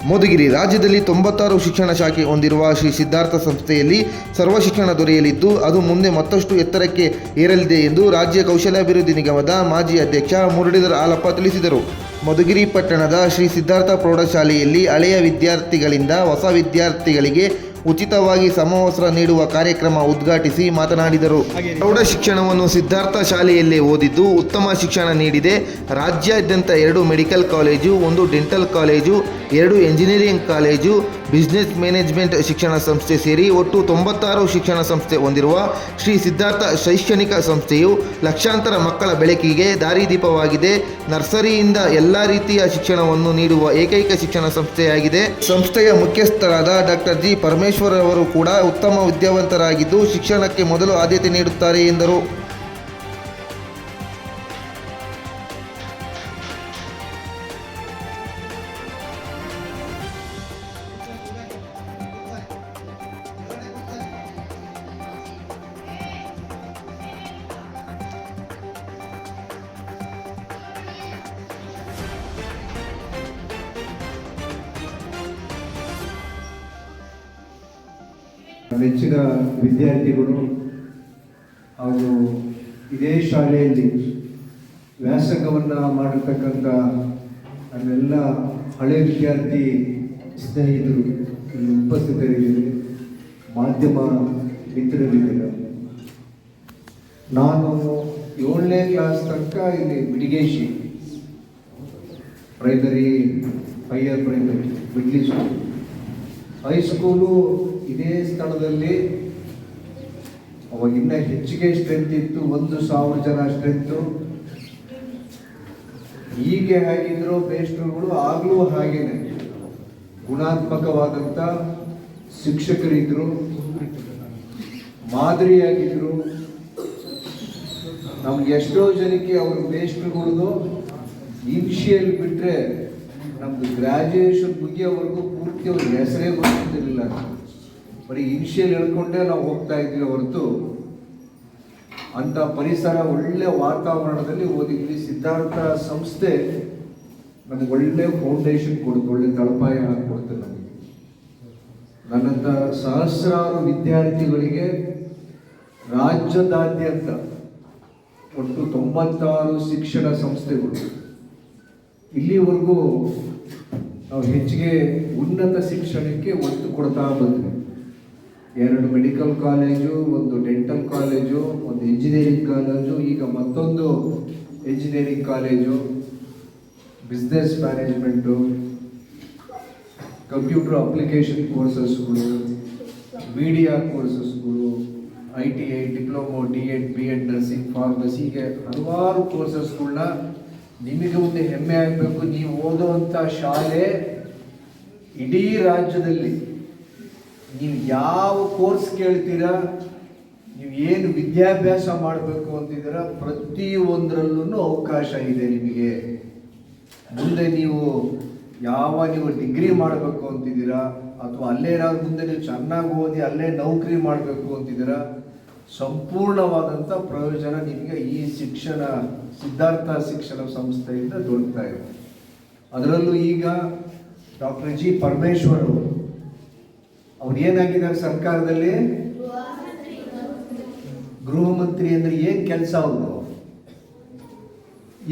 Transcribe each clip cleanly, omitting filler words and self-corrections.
ಮಧುಗಿರಿ ರಾಜ್ಯದಲ್ಲಿ 96 ಶಿಕ್ಷಣ ಶಾಖೆ ಹೊಂದಿರುವ ಶ್ರೀ ಸಿದ್ಧಾರ್ಥ ಸಂಸ್ಥೆಯಲ್ಲಿ ಸರ್ವ ಶಿಕ್ಷಣ ದೊರೆಯಲಿದ್ದು ಅದು ಮುಂದೆ ಮತ್ತಷ್ಟು ಎತ್ತರಕ್ಕೆ ಏರಲಿದೆ ಎಂದು ರಾಜ್ಯ ಕೌಶಲ್ಯಾಭಿವೃದ್ಧಿ ನಿಗಮದ ಮಾಜಿ ಅಧ್ಯಕ್ಷ ಮುರಳೀಧರ ಹಾಲಪ್ಪ ತಿಳಿಸಿದರು. ಮಧುಗಿರಿ ಪಟ್ಟಣದ ಶ್ರೀ ಸಿದ್ಧಾರ್ಥ ಪ್ರೌಢಶಾಲೆಯಲ್ಲಿ ಹಳೆಯ ವಿದ್ಯಾರ್ಥಿಗಳಿಂದ ಹೊಸ ವಿದ್ಯಾರ್ಥಿಗಳಿಗೆ ಉಚಿತವಾಗಿ ಸಮವಸ್ತ್ರ ನೀಡುವ ಕಾರ್ಯಕ್ರಮ ಉದ್ಘಾಟಿಸಿ ಮಾತನಾಡಿದರು. ಪ್ರೌಢ ಶಿಕ್ಷಣವನ್ನು ಸಿದ್ಧಾರ್ಥ ಶಾಲೆಯಲ್ಲೇ ಓದಿದ್ದು ಉತ್ತಮ ಶಿಕ್ಷಣ ನೀಡಿದೆ. ರಾಜ್ಯಾದ್ಯಂತ 2 medical college, 1 dental college, 2 engineering college, business management ಶಿಕ್ಷಣ ಸಂಸ್ಥೆ ಸೇರಿ ಒಟ್ಟು 96 ಶಿಕ್ಷಣ ಸಂಸ್ಥೆ ಹೊಂದಿರುವ ಶ್ರೀ ಸಿದ್ಧಾರ್ಥ ಶೈಕ್ಷಣಿಕ ಸಂಸ್ಥೆಯು ಲಕ್ಷಾಂತರ ಮಕ್ಕಳ ಬೆಳಕಿಗೆ ದಾರಿದೀಪವಾಗಿದೆ. ನರ್ಸರಿಯಿಂದ ಎಲ್ಲ ರೀತಿಯ ಶಿಕ್ಷಣವನ್ನು ನೀಡುವ ಏಕೈಕ ಶಿಕ್ಷಣ ಸಂಸ್ಥೆಯಾಗಿದೆ. ಸಂಸ್ಥೆಯ ಮುಖ್ಯಸ್ಥರಾದ ಡಾಕ್ಟರ್ ಜಿ ಪರಮೇಶ್ವರ್ ಅವರು ಕೂಡ ಉತ್ತಮ ವಿದ್ಯಾವಂತರಾಗಿದ್ದು ಶಿಕ್ಷಣಕ್ಕೆ ಮೊದಲು ಆದ್ಯತೆ ನೀಡುತ್ತಾರೆ ಎಂದರು. ನೆಚ್ಚಿನ ವಿದ್ಯಾರ್ಥಿಗಳು ಹಾಗೂ ಇದೇ ಶಾಲೆಯಲ್ಲಿ ವ್ಯಾಸಂಗವನ್ನು ಮಾಡಿರ್ತಕ್ಕಂಥ ನನ್ನೆಲ್ಲ ಹಳೆ ವಿದ್ಯಾರ್ಥಿ ಸ್ನೇಹಿತರು ಇಲ್ಲಿ ಉಪಸ್ಥಿತರಿದ್ದಾರೆ, ಮಾಧ್ಯಮ ಮಿತ್ರರಿದ್ದಾರೆ. ನಾನು 7ನೇ ಕ್ಲಾಸ್ ತನಕ ಇಲ್ಲಿ ಬಿಡಿಗೇಶಿ primary, higher primary, middle school, high school ಇದೇ ಸ್ಥಳದಲ್ಲಿ. ಅವಾಗ ಇನ್ನೂ ಹೆಚ್ಚಿಗೆ ಸ್ಟ್ರೆಂತ್ ಇತ್ತು, 1,000 ಜನ ಸ್ಟ್ರೆಂತು. ಹೀಗೆ ಹೇಗಿದ್ರು ಮೇಷ್ಟ್ರುಗಳು ಆಗಲೂ ಹಾಗೇನೆ ಗುಣಾತ್ಮಕವಾದಂಥ ಶಿಕ್ಷಕರಿದ್ದರು, ಮಾದರಿಯಾಗಿದ್ದರು. ನಮ್ಗೆ ಎಷ್ಟೋ ಜನಕ್ಕೆ ಅವರು ಮೇಷ್ಟ್ರುಗಳದು ಇನಿಷಿಯಲ್ ಬಿಟ್ಟರೆ ನಮ್ದು ಗ್ರ್ಯಾಜುಯೇಷನ್ ಮುಗಿಯೋವರೆಗೂ ಪೂರ್ತಿ ಅವ್ರ ಹೆಸರೇ ಗೊತ್ತಿರಲಿಲ್ಲ. ಬರೀ ಇನಿಷಿಯಲ್ ಹೇಳ್ಕೊಂಡೇ ನಾವು ಹೋಗ್ತಾ ಇದ್ವಿ ಹೊರತು ಅಂಥ ಪರಿಸರ, ಒಳ್ಳೆ ವಾತಾವರಣದಲ್ಲಿ ಓದಿದ್ವಿ. ಸಿದ್ಧಾರ್ಥ ಸಂಸ್ಥೆ ನಮ್ಗೆ ಒಳ್ಳೆ ಫೌಂಡೇಶನ್ ಕೊಡುತ್ತೆ, ಒಳ್ಳೆ ತಳಪಾಯ ಹಾಕಿಕೊಡುತ್ತೆ ನಮಗೆ. ನನ್ನಂಥ ಸಹಸ್ರಾರು ವಿದ್ಯಾರ್ಥಿಗಳಿಗೆ ರಾಜ್ಯದಾದ್ಯಂತ ಒಟ್ಟು 96 ಶಿಕ್ಷಣ ಸಂಸ್ಥೆಗಳು. ಇಲ್ಲಿವರೆಗೂ ನಾವು ಹೆಚ್ಚಿಗೆ ಉನ್ನತ ಶಿಕ್ಷಣಕ್ಕೆ ಒತ್ತು ಕೊಡ್ತಾ ಬಂದ್ವಿ. 2 medical college, 1 dental college, 1 engineering college, ಈಗ ಮತ್ತೊಂದು engineering college, business management, computer application ಕೋರ್ಸಸ್ಗಳು, ಮೀಡಿಯಾ ಕೋರ್ಸಸ್ಗಳು, ITI, diploma, D.Ed, B.Ed, nursing, pharmacy, ಹೀಗೆ ಹಲವಾರು ಕೋರ್ಸಸ್ಗಳನ್ನ. ನಿಮಗೆ ಒಂದು ಹೆಮ್ಮೆ ಆಗಬೇಕು, ನೀವು ಓದುವಂಥ ಶಾಲೆ ಇಡೀ ರಾಜ್ಯದಲ್ಲಿ ನೀವು ಯಾವ ಕೋರ್ಸ್ ಕೇಳ್ತೀರಾ, ನೀವು ಏನು ವಿದ್ಯಾಭ್ಯಾಸ ಮಾಡಬೇಕು ಅಂತಿದ್ದೀರಾ, ಪ್ರತಿಯೊಂದರಲ್ಲೂ ಅವಕಾಶ ಇದೆ ನಿಮಗೆ. ಮುಂದೆ ನೀವು ಡಿಗ್ರಿ ಮಾಡಬೇಕು ಅಂತಿದ್ದೀರಾ ಅಥವಾ ಅಲ್ಲೇ ಮುಂದೆ ನೀವು ಚೆನ್ನಾಗಿ ಓದಿ ಅಲ್ಲೇ ನೌಕರಿ ಮಾಡಬೇಕು ಅಂತಿದ್ದೀರಾ, ಸಂಪೂರ್ಣವಾದಂಥ ಪ್ರಯೋಜನ ನಿಮಗೆ ಈ ಸಿದ್ಧಾರ್ಥ ಶಿಕ್ಷಣ ಸಂಸ್ಥೆಯಿಂದ ದೊರಕ್ತಾ ಇದೆ. ಅದರಲ್ಲೂ ಈಗ ಡಾಕ್ಟರ್ ಜಿ ಪರಮೇಶ್ವರ್ ಅವ್ರು ಏನಾಗಿದ್ದಾರೆ ಸರ್ಕಾರದಲ್ಲಿ? ಗೃಹ ಮಂತ್ರಿ. ಅಂದರೆ ಏನು ಕೆಲಸ? ಅವರು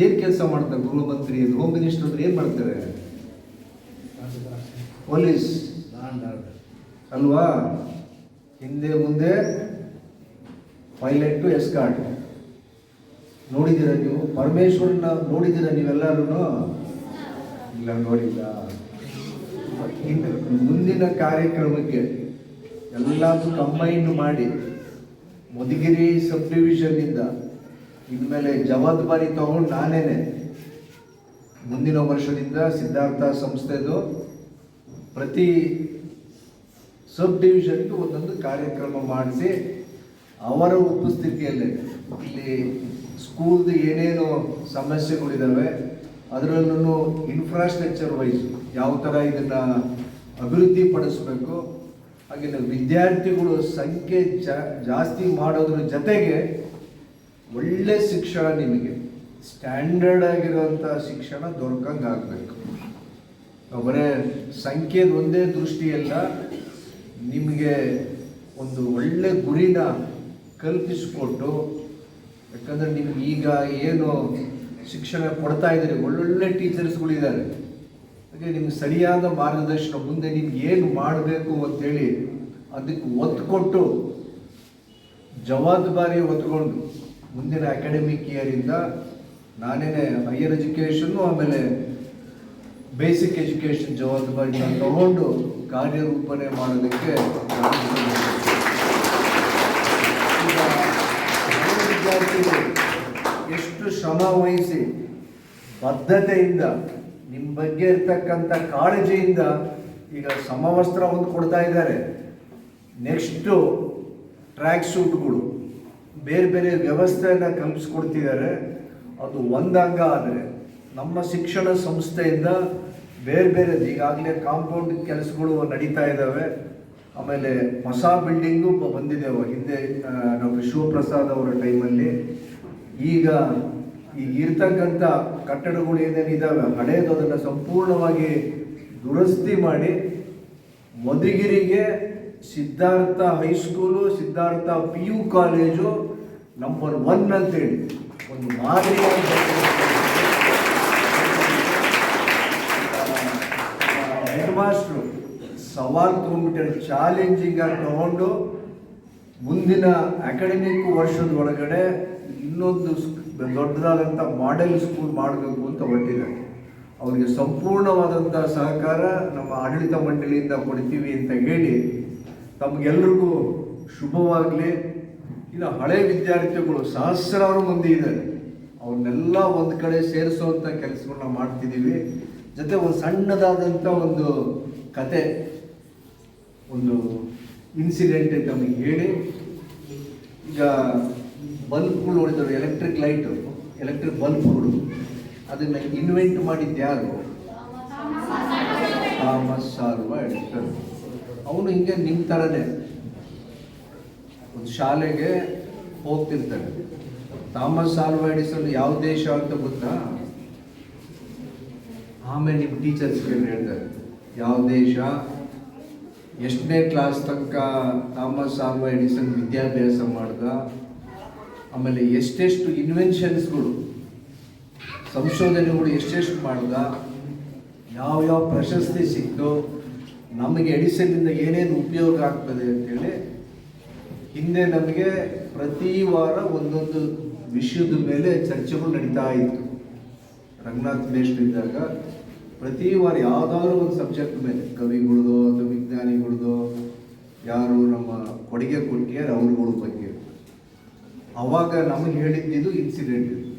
ಏನು ಕೆಲಸ ಮಾಡ್ತಾರೆ? ಗೃಹ ಮಂತ್ರಿ, ಹೋಮ್ ಮಿನಿಸ್ಟರ್ ಅಂದ್ರೆ ಏನು ಮಾಡ್ತಾರೆ? ಪೊಲೀಸ್ ಅಲ್ವಾ? ಹಿಂದೆ ಮುಂದೆ ಪೈಲಟ್, ಎಸ್ಕಾರ್ಟ್. ನೋಡಿದ್ದೀರಾ ನೀವು? ಪರಮೇಶ್ವರನ್ನ ನೋಡಿದ್ದೀರಾ ನೀವೆಲ್ಲರೂ? ಇಲ್ಲ, ನೋಡಿಲ್ಲ. ಮುಂದಿನ ಕಾರ್ಯಕ್ರಮಕ್ಕೆ ಎಲ್ಲದೂ ಕಂಬೈನ್ ಮಾಡಿ ಮಧುಗಿರಿ ಸಬ್ ಡಿವಿಷನ್ನಿಂದ ಇನ್ಮೇಲೆ ಜವಾಬ್ದಾರಿ ತಗೊಂಡು ನಾನೇನೆ ಮುಂದಿನ ವರ್ಷದಿಂದ ಸಿದ್ಧಾರ್ಥ ಸಂಸ್ಥೆದು ಪ್ರತಿ ಸಬ್ ಡಿವಿಷನ್ಗೆ ಒಂದೊಂದು ಕಾರ್ಯಕ್ರಮ ಮಾಡಿಸಿ ಅವರ ಉಪಸ್ಥಿತಿಯಲ್ಲೇ ಇಲ್ಲಿ ಸ್ಕೂಲ್ದು ಏನೇನು ಸಮಸ್ಯೆಗಳಿದ್ದಾವೆ ಅದರಲ್ಲೂ ಇನ್ಫ್ರಾಸ್ಟ್ರಕ್ಚರ್ ವೈಸ್ ಯಾವ ಥರ ಇದನ್ನು ಅಭಿವೃದ್ಧಿ ಪಡಿಸಬೇಕು, ಹಾಗೆ ವಿದ್ಯಾರ್ಥಿಗಳು ಸಂಖ್ಯೆ ಜಾಸ್ತಿ ಮಾಡೋದ್ರ ಜೊತೆಗೆ ಒಳ್ಳೆ ಶಿಕ್ಷಣ, ನಿಮಗೆ ಸ್ಟ್ಯಾಂಡರ್ಡ್ ಆಗಿರುವಂಥ ಶಿಕ್ಷಣ ದೊರಕಂಗೆ ಆಗಬೇಕು. ಬರೇ ಸಂಖ್ಯೆದ ಒಂದೇ ದೃಷ್ಟಿಯಲ್ಲ, ನಿಮಗೆ ಒಂದು ಒಳ್ಳೆ ಗುರಿನ ಕಲ್ಪಿಸಿಕೊಟ್ಟು, ಯಾಕಂದರೆ ನಿಮ್ಗೆ ಈಗ ಏನು ಶಿಕ್ಷಣ ಕೊಡ್ತಾ ಇದ್ದೀರಿ, ಒಳ್ಳೊಳ್ಳೆ ಟೀಚರ್ಸ್ಗಳಿದ್ದಾರೆ, ಹಾಗೆ ನಿಮ್ಗೆ ಸರಿಯಾದ ಮಾರ್ಗದರ್ಶನ, ಮುಂದೆ ನಿಮ್ಗೆ ಏನು ಮಾಡಬೇಕು ಅಂತೇಳಿ ಅದಕ್ಕೆ ಒತ್ತು ಕೊಟ್ಟು ಜವಾಬ್ದಾರಿ ಹೊತ್ಕೊಂಡು ಮುಂದಿನ ಅಕಾಡೆಮಿಕ್ ಇಯರಿಂದ ನಾನೇನೆ ಹೈಯರ್ ಎಜುಕೇಷನ್ನು ಆಮೇಲೆ ಬೇಸಿಕ್ ಎಜುಕೇಷನ್ ಜವಾಬ್ದಾರಿನ ತಗೊಂಡು ಕಾರ್ಯರೂಪಣೆ ಮಾಡೋದಕ್ಕೆ ವಿದ್ಯಾರ್ಥಿಗಳು ಎಷ್ಟು ಶ್ರಮ ವಹಿಸಿ ಬದ್ಧತೆಯಿಂದ ನಿಮ್ಮ ಬಗ್ಗೆ ಇರ್ತಕ್ಕಂಥ ಕಾಳಜಿಯಿಂದ ಈಗ ಸಮವಸ್ತ್ರ ಒಂದು ಕೊಡ್ತಾ ಇದ್ದಾರೆ. ನೆಕ್ಸ್ಟು ಟ್ರ್ಯಾಕ್ ಸೂಟ್ಗಳು ಬೇರೆ ಬೇರೆ ವ್ಯವಸ್ಥೆಯನ್ನು ಕಲ್ಪಿಸ್ಕೊಡ್ತಿದ್ದಾರೆ. ಅದು ಒಂದಂಗ ಆದರೆ ನಮ್ಮ ಶಿಕ್ಷಣ ಸಂಸ್ಥೆಯಿಂದ ಬೇರೆ ಬೇರೆ ಈಗಾಗಲೇ ಕಾಂಪೌಂಡ್ ಕೆಲಸಗಳು ನಡೀತಾ ಇದ್ದಾವೆ. ಆಮೇಲೆ ಹೊಸ ಬಿಲ್ಡಿಂಗು ಬಂದಿದೆ ಹಿಂದೆ ಡಾಕ್ಟರ್ ಶಿವಪ್ರಸಾದ್ ಅವರ ಟೈಮಲ್ಲಿ. ಈಗ ಇರ್ತಕ್ಕಂಥ ಕಟ್ಟಡಗಳು ಏನೇನಿದ್ದಾವೆ ಹಳೇದು ಅದನ್ನು ಸಂಪೂರ್ಣವಾಗಿ ದುರಸ್ತಿ ಮಾಡಿ ಮಧುಗಿರಿಗೆ Siddhartha high school, Siddhartha PU college number 1 ಅಂತೇಳಿ ಒಂದು ಮಾದರಿಯಾಗಿ ಹೆಡ್ ಮಾಸ್ಟ್ರು ಸವಾಲು ತೊಗೊಂಡ್ಬಿಟ್ಟು ಚಾಲೆಂಜಿಂಗ್ ಆಗಿ ತಗೊಂಡು ಮುಂದಿನ ಅಕಾಡೆಮಿಕ್ ವರ್ಷದ ಒಳಗಡೆ ಇನ್ನೊಂದು ದೊಡ್ಡದಾದಂಥ ಮಾಡೆಲ್ ಸ್ಕೂಲ್ ಮಾಡಬೇಕು ಅಂತ ಹೊರಟಿದ್ದಾರೆ. ಅವರಿಗೆ ಸಂಪೂರ್ಣವಾದಂಥ ಸಹಕಾರ ನಮ್ಮ ಆಡಳಿತ ಮಂಡಳಿಯಿಂದ ಕೊಡ್ತೀವಿ ಅಂತ ಹೇಳಿ ತಮಗೆಲ್ಲರಿಗೂ ಶುಭವಾಗಲಿ. ಇನ್ನು ಹಳೆ ವಿದ್ಯಾರ್ಥಿಗಳು ಸಹಸ್ರಾರು ಮಂದಿ ಇದ್ದಾರೆ, ಅವ್ರನ್ನೆಲ್ಲ ಒಂದು ಕಡೆ ಸೇರಿಸುವಂಥ ಕೆಲಸಗಳನ್ನ ಮಾಡ್ತಿದ್ದೀವಿ. ಜೊತೆ ಒಂದು ಸಣ್ಣದಾದಂಥ ಒಂದು ಕತೆ, ಒಂದು ಇನ್ಸಿಡೆಂಟ್ ನಮಗೆ ಹೇಳಿ, ಈಗ ಬಲ್ಬ್ಗಳು ನೋಡಿದ್ರು, ಎಲೆಕ್ಟ್ರಿಕ್ ಬಲ್ಬ್ಗಳು, ಅದನ್ನು ಇನ್ವೆಂಟ್ ಮಾಡಿದ್ದು ಯಾರು? ಥಾಮಸ್ ಆಲ್ವಾ ಎಡಿಸನ್. ಅವನು ಹಿಂಗೆ ನಿಮ್ಮ ಥರನೇ ಒಂದು ಶಾಲೆಗೆ ಹೋಗ್ತಿರ್ತಾನೆ. ಥಾಮಸ್ ಆಲ್ವಾ ಎಡಿಸನ್ ಯಾವ ದೇಶ ಅಂತ ಗೊತ್ತಾ? ಆಮೇಲೆ ನಿಮ್ಮ ಟೀಚರ್ಸ್ಗೆ ಹೇಳ್ತಾರೆ ಯಾವ ದೇಶ, ಎಷ್ಟನೇ ಕ್ಲಾಸ್ ತನಕ ಥಾಮಸ್ ಆಲ್ವಾ ಎಡಿಸನ್ ವಿದ್ಯಾಭ್ಯಾಸ ಮಾಡ್ದ, ಆಮೇಲೆ ಎಷ್ಟೆಷ್ಟು ಇನ್ವೆನ್ಷನ್ಸ್ಗಳು ಸಂಶೋಧನೆಗಳು ಎಷ್ಟೆಷ್ಟು ಮಾಡ್ದ, ಯಾವ ಪ್ರಶಸ್ತಿ ಸಿಕ್ತು, ನಮಗೆ ಎಡಿಸನ್ನಿಂದ ಏನೇನು ಉಪಯೋಗ ಆಗ್ತದೆ ಅಂತೇಳಿ ಹಿಂದೆ ನಮಗೆ ಪ್ರತಿ ವಾರ ಒಂದೊಂದು ವಿಷಯದ ಮೇಲೆ ಚರ್ಚೆಗಳು ನಡೀತಾ ಇತ್ತು. ರಂಗನಾಥ್ ಮೇಷ್ಟ್ರಿದ್ದಾಗ ಪ್ರತಿ ವಾರ ಯಾವುದಾದ್ರೂ ಒಂದು ಸಬ್ಜೆಕ್ಟ್ ಮೇಲೆ, ಕವಿಗಳದೋ ಅಥವಾ ವಿಜ್ಞಾನಿಗಳದೋ ಯಾರು ನಮ್ಮ ಕೊಡುಗೆ ಕೊಟ್ಟಿದ್ದಾರೆ ಅವ್ರಗಳ ಬಗ್ಗೆ. ಅವಾಗ ನಮಗೆ ಹೇಳಿದ್ದು ಇನ್ಸಿಡೆಂಟ್ ಇದು.